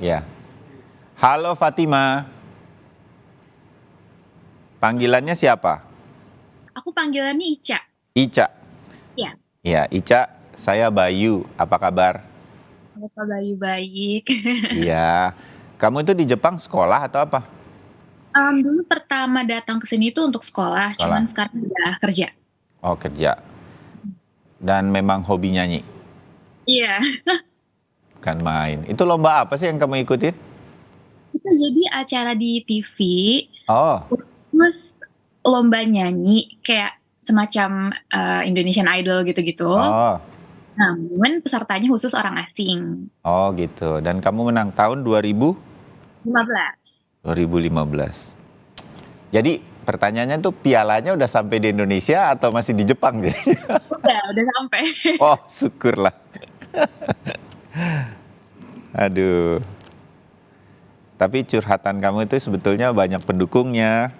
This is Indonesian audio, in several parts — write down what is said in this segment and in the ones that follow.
Ya. Halo Fatima, panggilannya siapa? Aku panggilannya Ica. Ica. Ya, Ya, Ica, saya Bayu. Apa kabar? Bapak Bayu baik. Iya. Kamu itu di Jepang sekolah atau apa? Dulu pertama datang ke sini tuh untuk sekolah, cuman Sekolah. sekarang udah kerja. Oh, kerja. Dan memang hobi nyanyi, Iya. kan main. Itu lomba apa sih yang kamu ikutin? Itu jadi acara di TV, Oh, terus lomba nyanyi kayak semacam Indonesian Idol gitu-gitu. oh, Namun pesertanya khusus orang asing. oh gitu. Dan kamu menang tahun 15. 2015. Jadi pertanyaannya tuh pialanya udah sampai di Indonesia atau masih di Jepang jadi? Udah sampai. Oh, syukurlah. Aduh. Tapi curhatan kamu itu sebetulnya banyak pendukungnya.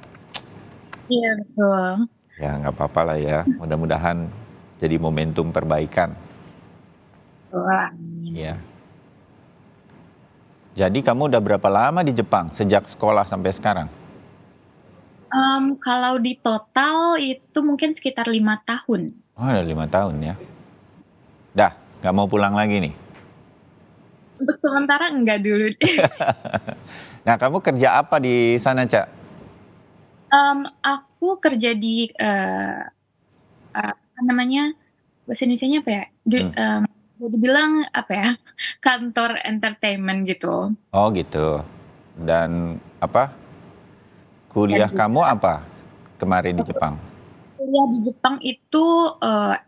Iya, betul. Ya nggak apa-apa lah ya. Mudah-mudahan jadi momentum perbaikan. Betul, amin. Ya. Jadi kamu udah berapa lama di Jepang? Sejak sekolah sampai sekarang? Kalau di total itu mungkin sekitar 5 tahun. Oh, udah 5 tahun ya. Dah, nggak mau pulang lagi nih. Untuk sementara enggak dulu deh. Nah, kamu kerja apa di sana, Cak? Aku kerja di apa namanya, bahasa Indonesianya apa ya? Hmm. Boleh dibilang apa ya? Kantor entertainment gitu. Oh gitu. Dan apa? Dan Kuliah kamu juga apa kemarin di Jepang? kuliah di Jepang itu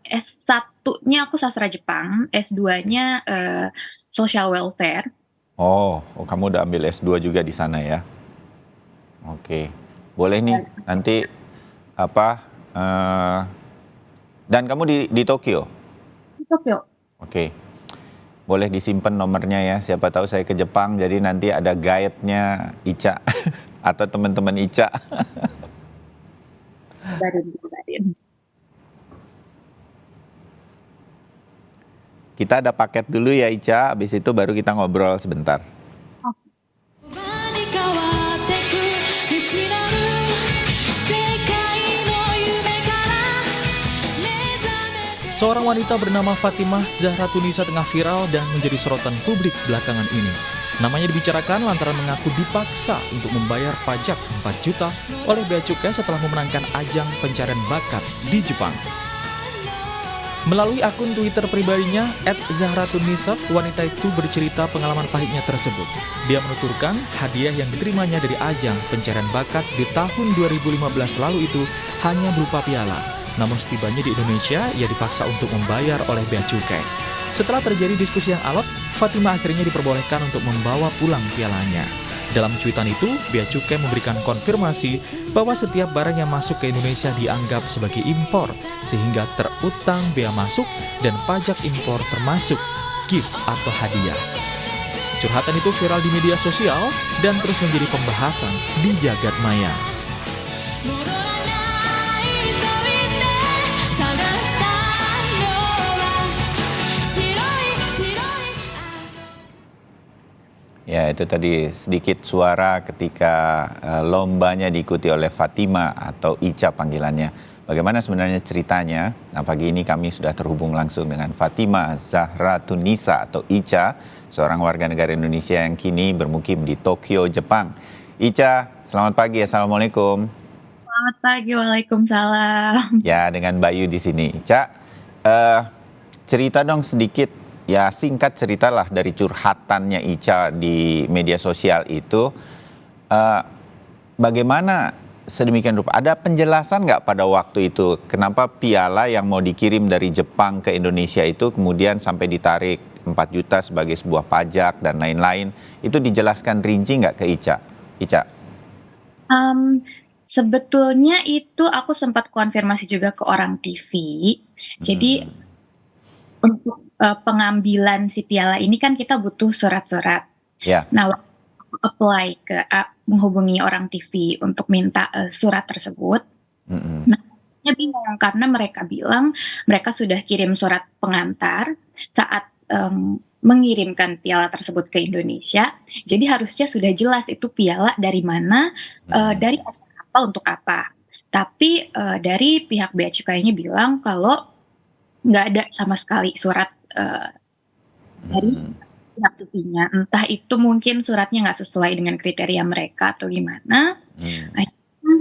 S1-nya aku sastra Jepang, S2-nya social welfare. Oh, kamu udah ambil S2 juga di sana ya? Oke. Boleh nih nanti apa? Dan kamu di Tokyo? Di Tokyo. Oke. Boleh disimpan nomornya ya. Siapa tahu saya ke Jepang jadi nanti ada guide-nya Ica atau teman-teman Ica. Kabarin. Kita ada paket dulu ya Ica, habis itu baru kita ngobrol sebentar. Oke. Seorang wanita bernama Fatimah Zahra Tunisa tengah viral dan menjadi sorotan publik belakangan ini. Namanya dibicarakan lantaran mengaku dipaksa untuk membayar pajak 4 juta oleh Bea Cukai setelah memenangkan ajang pencarian bakat di Jepang. Melalui akun Twitter pribadinya, @zahratunisa, wanita itu bercerita pengalaman pahitnya tersebut. Dia menuturkan hadiah yang diterimanya dari ajang pencarian bakat di tahun 2015 lalu itu hanya berupa piala. Namun setibanya di Indonesia, ia dipaksa untuk membayar oleh Bea Cukai. Setelah terjadi diskusi yang alot, Fatimah akhirnya diperbolehkan untuk membawa pulang pialanya. Dalam cuitan itu, Bea Cukai memberikan konfirmasi bahwa setiap barang yang masuk ke Indonesia dianggap sebagai impor, sehingga terutang bea masuk dan pajak impor termasuk gift atau hadiah. Curhatan itu viral di media sosial dan terus menjadi pembahasan di jagat maya. Ya, itu tadi sedikit suara ketika lombanya diikuti oleh Fatima atau Ica panggilannya. Bagaimana sebenarnya ceritanya? Nah, pagi ini kami sudah terhubung langsung dengan Fatima Zahra Tunisa atau Ica, seorang warga negara Indonesia yang kini bermukim di Tokyo, Jepang. Ica, selamat pagi. Assalamualaikum. Selamat pagi, waalaikumsalam. Ya, dengan Bayu di sini. Ica, cerita dong sedikit. Ya singkat ceritalah dari curhatannya Ica di media sosial itu, bagaimana sedemikian rupa? Ada penjelasan nggak pada waktu itu kenapa piala yang mau dikirim dari Jepang ke Indonesia itu kemudian sampai ditarik 4 juta sebagai sebuah pajak dan lain-lain? Itu dijelaskan rinci nggak ke Ica? Ica? Sebetulnya itu aku sempat konfirmasi juga ke orang TV. Jadi untuk pengambilan si piala ini kan kita butuh surat-surat. Ya. Nah, waktu aku apply ke menghubungi orang TV untuk minta surat tersebut. Nah, dia bingung karena mereka bilang mereka sudah kirim surat pengantar saat mengirimkan piala tersebut ke Indonesia, jadi harusnya sudah jelas itu piala dari mana, dari acara apa untuk apa. Tapi, dari pihak bea cukainya bilang kalau nggak ada sama sekali surat, dari Hmm. pihak TV-nya. Entah itu mungkin suratnya nggak sesuai dengan kriteria mereka atau gimana, Hmm. akhirnya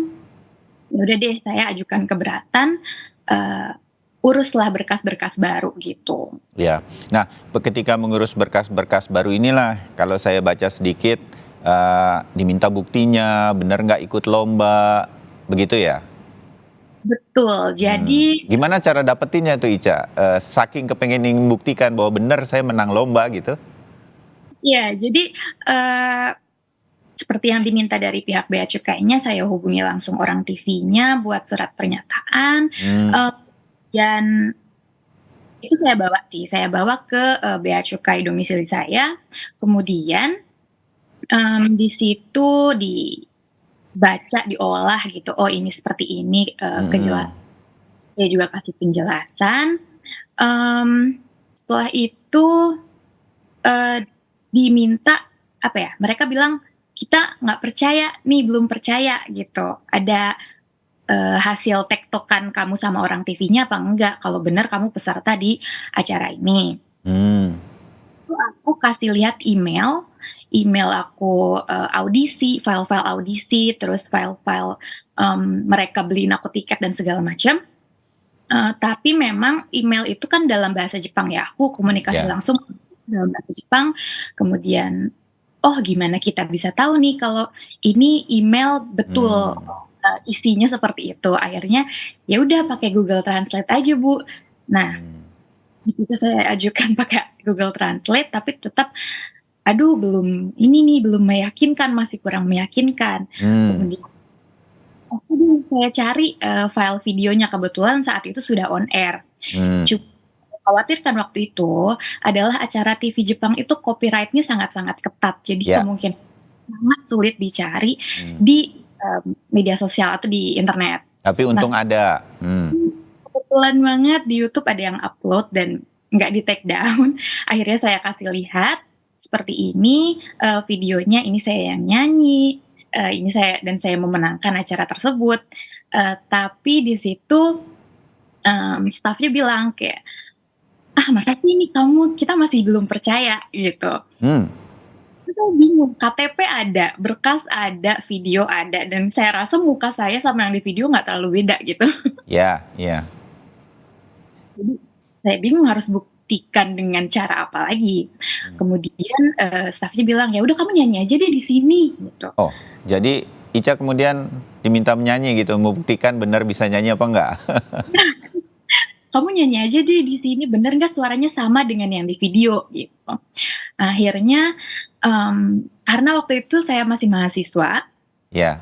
ya udah deh saya ajukan keberatan, eee, uruslah berkas-berkas baru gitu. Ya. Nah, ketika mengurus berkas-berkas baru inilah, kalau saya baca sedikit, diminta buktinya, benar nggak ikut lomba, begitu ya? Betul, jadi Gimana cara dapetinnya tuh Ica? Saking kepengen ingin buktikan bahwa benar saya menang lomba gitu? ya jadi, eee, seperti yang diminta dari pihak bea cukainya, saya hubungi langsung orang TV-nya buat surat pernyataan, Hmm. dan itu saya bawa ke, bea cukai domisili saya, kemudian, di situ dibaca, diolah gitu, oh ini seperti ini, Hmm. saya juga kasih penjelasan, setelah itu, eee, diminta, apa ya, mereka bilang, "Kita nggak percaya nih, belum percaya," gitu, "ada, hasil tektokan kamu sama orang TV-nya apa enggak, kalau benar kamu peserta di acara ini." Hmm. Itu aku kasih lihat email aku, audisi, file-file audisi, terus file-file, mereka beliin aku tiket dan segala macam, tapi memang email itu kan dalam bahasa Jepang ya, aku komunikasi Ya. langsung dalam bahasa Jepang, kemudian, "Oh gimana kita bisa tahu nih kalau ini email betul, Hmm. isinya seperti itu?" Akhirnya, ya udah pakai Google Translate aja, Bu. Nah, Hmm. di situ saya ajukan pakai Google Translate, tapi tetap, aduh belum ini nih, belum meyakinkan, masih kurang meyakinkan. Hmm. Kemudian oke deh saya cari, file videonya, kebetulan saat itu sudah on air. Hmm. Khawatirkan waktu itu adalah acara TV Jepang itu copyright-nya sangat-sangat ketat, jadi Ya. kemungkinan sangat sulit dicari Hmm. di, media sosial atau di internet. Tapi Nah, untung ada. kebetulan banget di YouTube ada yang upload dan nggak di-take down. Akhirnya saya kasih lihat, seperti ini, videonya, ini saya yang nyanyi, ini saya memenangkan acara tersebut. Tapi di situ, staf-nya bilang kayak, "Ah masa sih ini kita masih belum percaya," gitu. Hmm. Kita bingung, KTP ada, berkas ada, video ada, dan saya rasa muka saya sama yang di video nggak terlalu beda gitu. Ya, ya. Jadi saya bingung harus buktikan dengan cara apa lagi. Kemudian, staf-nya bilang, "Ya udah kamu nyanyi aja deh di sini," gitu. Oh, jadi Ica kemudian diminta menyanyi gitu, membuktikan benar bisa nyanyi apa enggak? "Kamu nyanyi aja deh di sini, bener nggak suaranya sama dengan yang di video?" Gitu. Akhirnya, karena waktu itu saya masih mahasiswa, Ya.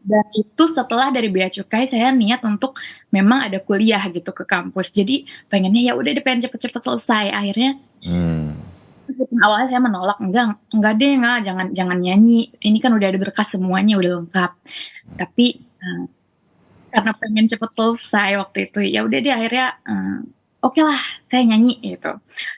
dan itu setelah dari bea cukai saya niat untuk memang ada kuliah gitu ke kampus. Jadi pengennya ya udah deh pengen cepet-cepet selesai. Akhirnya Hmm. meskipun awalnya saya menolak, "Enggak deh, enggak, jangan jangan nyanyi, ini kan udah ada berkas semuanya, udah lengkap." Tapi, karena pengen cepet selesai waktu itu, ya udah deh akhirnya, okelah saya nyanyi gitu.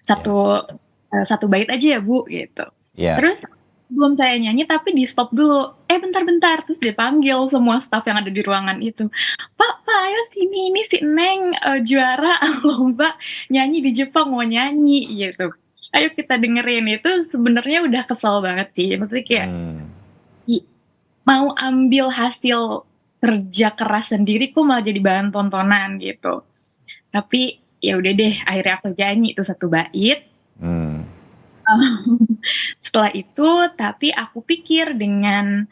Ya. Satu bait aja ya Bu, gitu. Ya. Terus sebelum saya nyanyi tapi di-stop dulu, bentar bentar," terus dipanggil semua staf yang ada di ruangan itu, Pak, ayo sini, ini si Neng, juara lomba nyanyi di Jepang, mau nyanyi," gitu. "Ayo kita dengerin." Itu sebenarnya udah kesel banget sih, maksudnya kayak Hmm. i mau ambil hasil kerja keras sendiri kok malah jadi bahan tontonan gitu. Tapi ya udah deh akhirnya aku nyanyi itu satu bait. Hmm. Setelah itu tapi aku pikir dengan,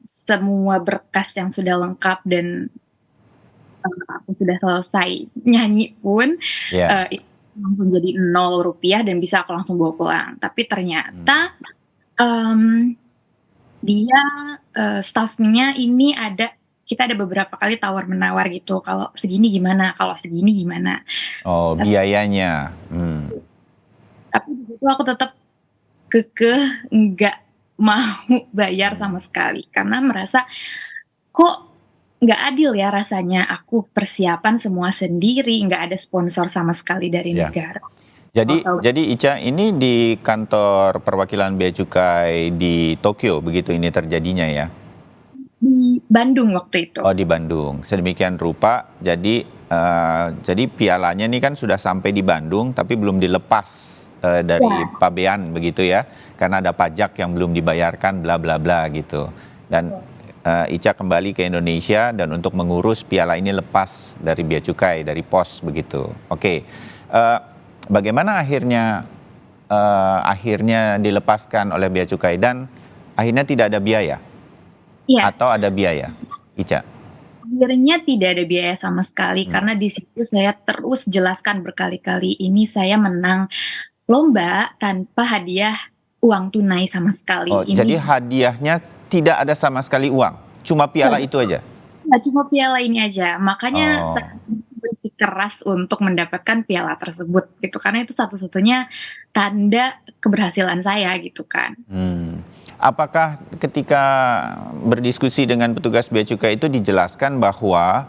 semua berkas yang sudah lengkap dan, aku sudah selesai nyanyi pun, Ya. itu langsung jadi Rp0 dan bisa aku langsung bawa pulang. Tapi ternyata, mmm, dia, staf-nya ini kita ada beberapa kali tawar-menawar gitu, kalau segini gimana, kalau segini gimana. Oh, Tap biayanya. tapi di situ aku tetap kekeh nggak mau bayar Hmm. sama sekali, karena merasa, kok nggak adil ya rasanya, aku persiapan semua sendiri, nggak ada sponsor sama sekali dari Ya. negara. Jadi Ica, ini di kantor perwakilan Bea Cukai di Tokyo begitu ini terjadinya ya? Di Bandung waktu itu. Oh, di Bandung. Sedemikian rupa. Jadi pialanya ini kan sudah sampai di Bandung tapi belum dilepas dari pabean begitu ya, karena ada pajak yang belum dibayarkan bla bla bla gitu. Dan Ica kembali ke Indonesia dan untuk mengurus piala ini lepas dari Bea Cukai, dari pos begitu. Oke. Bagaimana akhirnya dilepaskan oleh Bea Cukai dan akhirnya tidak ada biaya? Iya. Atau ada biaya, Ica? Akhirnya tidak ada biaya sama sekali karena di situ saya terus jelaskan berkali-kali, ini saya menang lomba tanpa hadiah uang tunai sama sekali. Oh, jadi hadiahnya tidak ada sama sekali uang, cuma piala itu aja? Nah, cuma piala ini aja, makanya saya bersikeras untuk mendapatkan piala tersebut gitu, karena itu satu-satunya tanda keberhasilan saya gitu kan. Apakah ketika berdiskusi dengan petugas Bea Cukai itu dijelaskan bahwa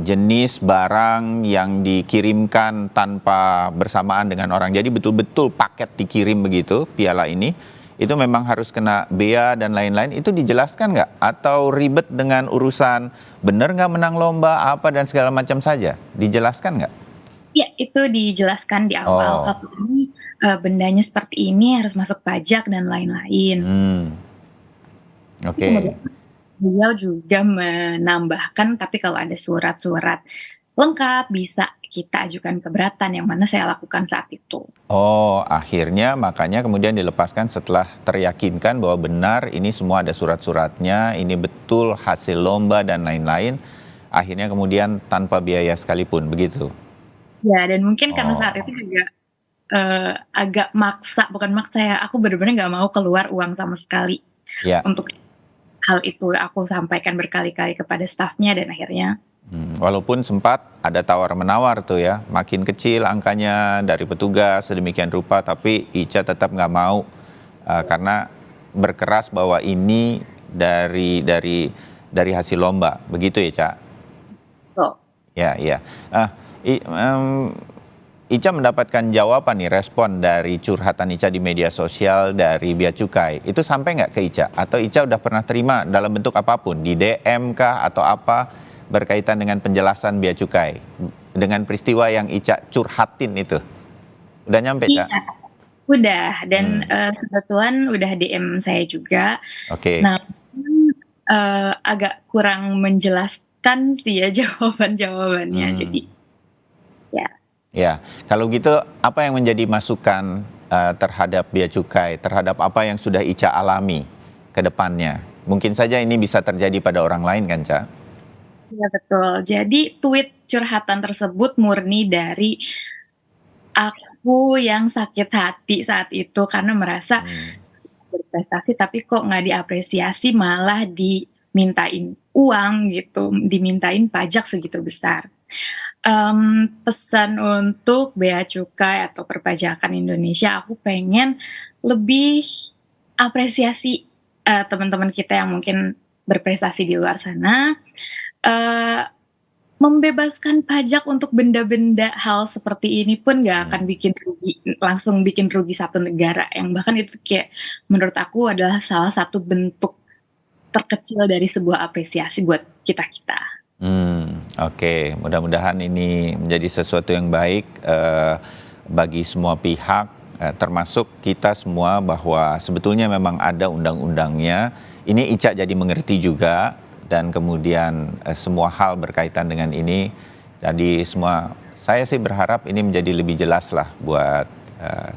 jenis barang yang dikirimkan tanpa bersamaan dengan orang, jadi betul-betul paket dikirim begitu, piala ini, itu memang harus kena bea dan lain-lain, itu dijelaskan nggak? Atau ribet dengan urusan benar nggak menang lomba, apa dan segala macam saja? Dijelaskan nggak? Ya, itu dijelaskan di awal. Kalau ini bendanya seperti ini harus masuk pajak dan lain-lain. Oke. Beliau juga menambahkan, tapi kalau ada surat-surat lengkap bisa kita ajukan keberatan, yang mana saya lakukan saat itu. Oh, akhirnya makanya kemudian dilepaskan setelah teryakinkan bahwa benar ini semua ada surat-suratnya, ini betul hasil lomba dan lain-lain. Akhirnya kemudian tanpa biaya sekalipun, begitu? Ya, dan mungkin karena saat itu juga agak maksa, bukan maksa ya, aku benar-benar nggak mau keluar uang sama sekali. Untuk hal itu aku sampaikan berkali-kali kepada stafnya dan akhirnya. Walaupun sempat ada tawar-menawar tuh ya, makin kecil angkanya dari petugas sedemikian rupa, tapi Ica tetap nggak mau karena berkeras bahwa ini dari hasil lomba, begitu ya, Ca? Betul. Ya. Ica mendapatkan jawaban nih, respon dari curhatan Ica di media sosial dari Bea Cukai. Itu sampai nggak ke Ica? Atau Ica udah pernah terima dalam bentuk apapun? Di DM kah atau apa berkaitan dengan penjelasan Bea Cukai? Dengan peristiwa yang Ica curhatin itu? Udah nyampe, Ca? Iya, udah. Dan kebetulan udah DM saya juga. Oke. Nah, agak kurang menjelaskan sih ya jawabannya. Jadi, ya. Ya, kalau gitu apa yang menjadi masukan terhadap Bea Cukai, terhadap apa yang sudah Ica alami ke depannya? Mungkin saja ini bisa terjadi pada orang lain kan, Ca? Iya, betul. Jadi tweet curhatan tersebut murni dari aku yang sakit hati saat itu karena merasa berprestasi tapi kok nggak diapresiasi, malah dimintain uang gitu, dimintain pajak segitu besar. Pesan untuk Bea Cukai atau perpajakan Indonesia, aku pengen lebih apresiasi teman-teman kita yang mungkin berprestasi di luar sana, membebaskan pajak untuk benda-benda hal seperti ini pun nggak akan langsung bikin rugi satu negara, yang bahkan itu kayak menurut aku adalah salah satu bentuk terkecil dari sebuah apresiasi buat kita-kita. Oke, mudah-mudahan ini menjadi sesuatu yang baik bagi semua pihak, termasuk kita semua, bahwa sebetulnya memang ada undang-undangnya. Ini Ica jadi mengerti juga, dan kemudian semua hal berkaitan dengan ini. Jadi saya sih berharap ini menjadi lebih jelas lah buat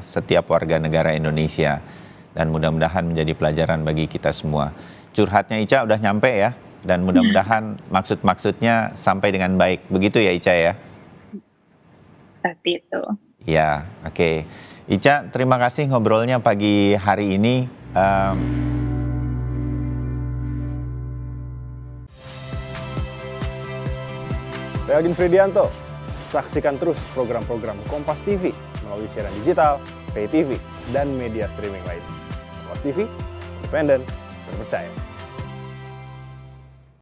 setiap warga negara Indonesia, dan mudah-mudahan menjadi pelajaran bagi kita semua. Curhatnya Ica udah nyampe ya, dan mudah-mudahan maksud-maksudnya sampai dengan baik. Begitu ya, Ica ya? Seperti itu. Ya, oke. Ica, terima kasih ngobrolnya pagi hari ini. Saya Odin Fridianto. Saksikan terus program-program Kompas TV melalui siaran digital, pay TV, dan media streaming lain. Kompas TV, independen, terpercaya.